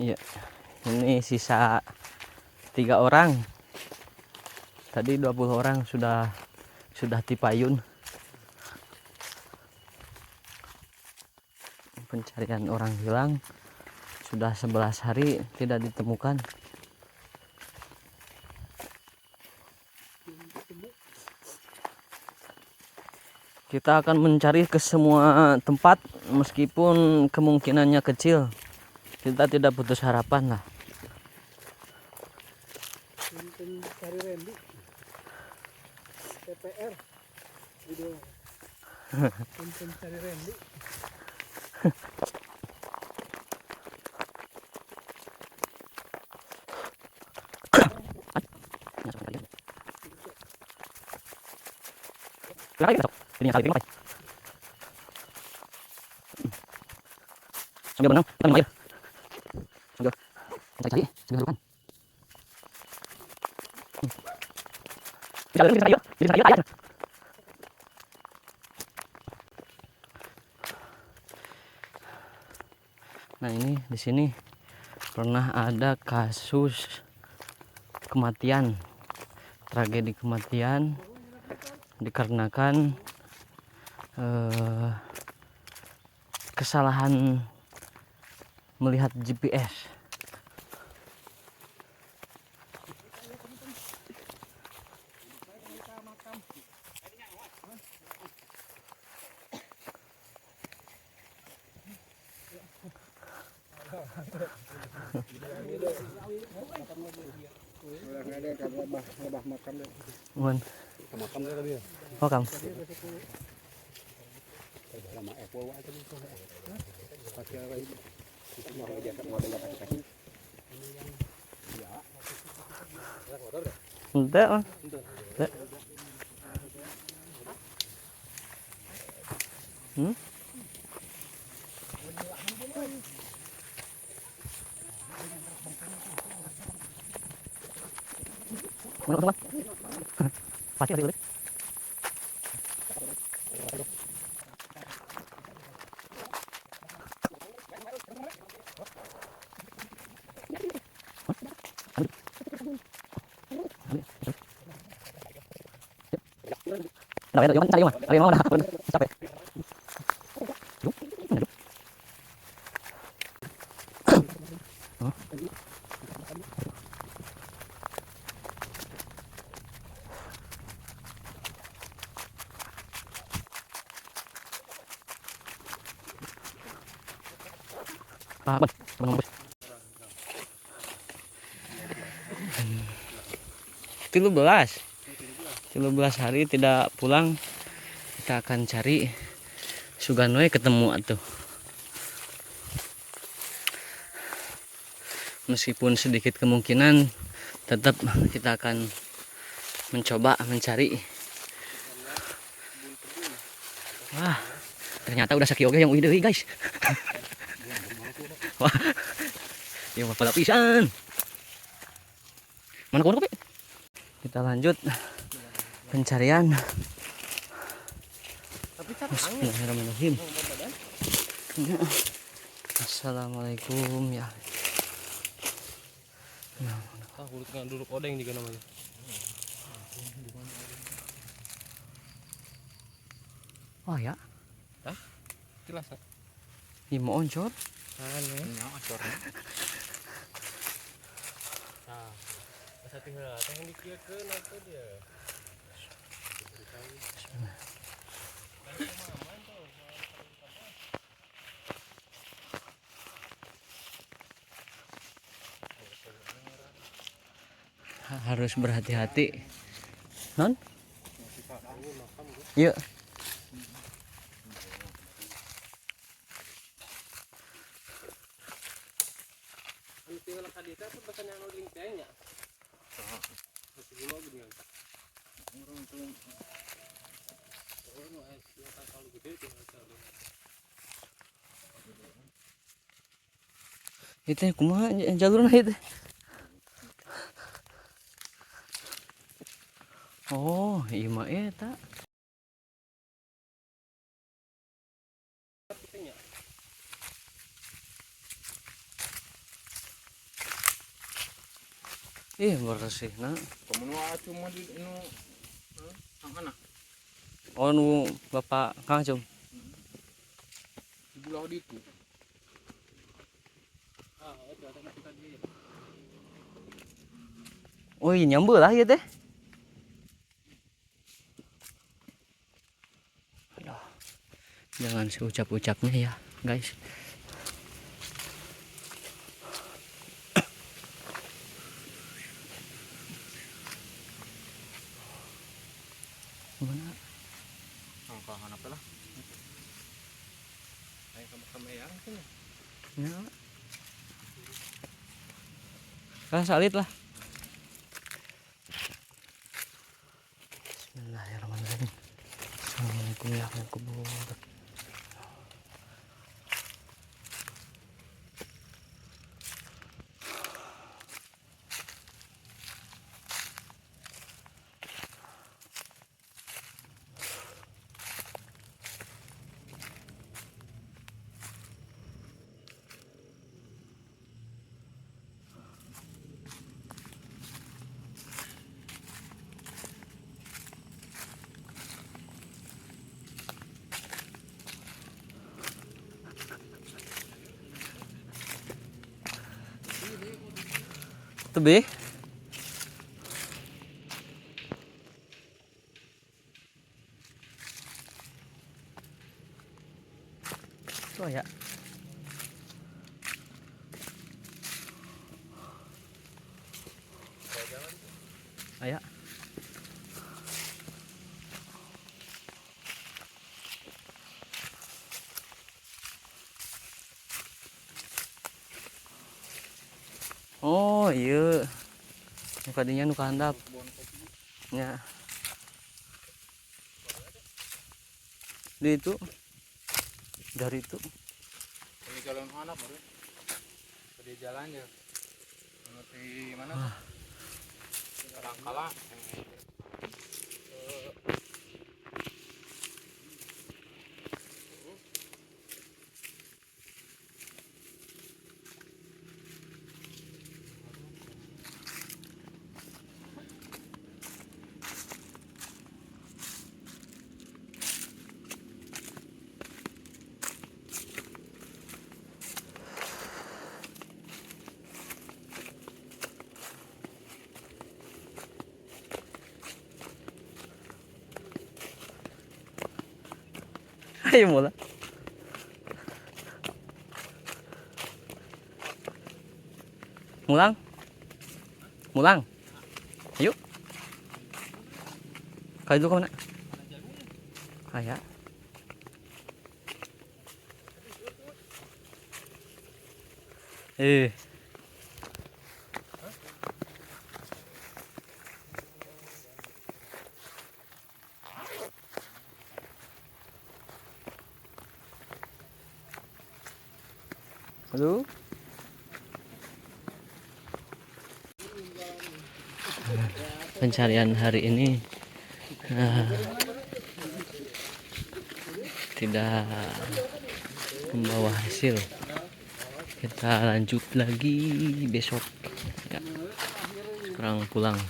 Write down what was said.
Iya, ini sisa 3 orang. Tadi 20 orang sudah tipayun. Pencarian orang hilang sudah 11 hari tidak ditemukan. Kita akan mencari ke semua tempat meskipun kemungkinannya kecil. Kita tidak putus harapan lah. Cari Randy TPR video cari Randy. Ini kali ini sambil berenang kita minum air sambil cari harukan bisa air nah ini di sini pernah ada kasus kematian, tragedi kematian dikarenakan kesalahan melihat GPS. Oh, kamu. Enggak, Bang. Enggak. Mana? Pasti ada. Nah, yang mana? Yang mana? Capek. Apa? 13 hari tidak pulang. Kita akan cari Suganoe ketemu atuh. Meskipun sedikit kemungkinan, tetap kita akan mencoba mencari. Wah, ternyata udah sakit oke yang udah guys. Wah, yang pada pisan. Mana kopi? Kita lanjut pencarian. Bismillahirrahmanirrahim. Assalamualaikum ya. Kulit duduk odeng juga namanya. Oh ya. Hah? Jelas. Mau oncor. Nya oncor. Nah, pas tinggal teh yang dikiekeun atuh dia. Harus berhati-hati. Non? Yuk. Tinggal tadi teh bahkan yang nuling tehnya. Masih gula gini kan. Orang tuh. Orang es ya kalau gede tinggal cari. Itu kumaha jalurna itu? Oh, iya mah eta. Ih, bersih nah. Kamu cuma di ang anak Oh nu Bapak Kang Acung. di pulau itu. Oh iya nyambel lah ya teh. Aduh, jangan seucap-ucapnya ya guys. Mana? Angkahan apa lah? Ayo sama-sama yang sini. Ya. Kan salit lah. Bismillahirrahmanirrahim. Assalamualaikum warahmatullahi wabarakatuh. Tebe. Tuh ya. Aya. Oh iya. Yang tadinya nu kahandap. Ya. Di itu. Dari itu. Ini jalan mana baru? Di jalannya. Di mana? Kadangkala. Ayo mulai. Mulang. Mulang. Ayo. Kali dulu kemana? Kayak. Halo. Pencarian hari ini tidak membawa hasil. Kita lanjut lagi besok ya. Sekarang pulang.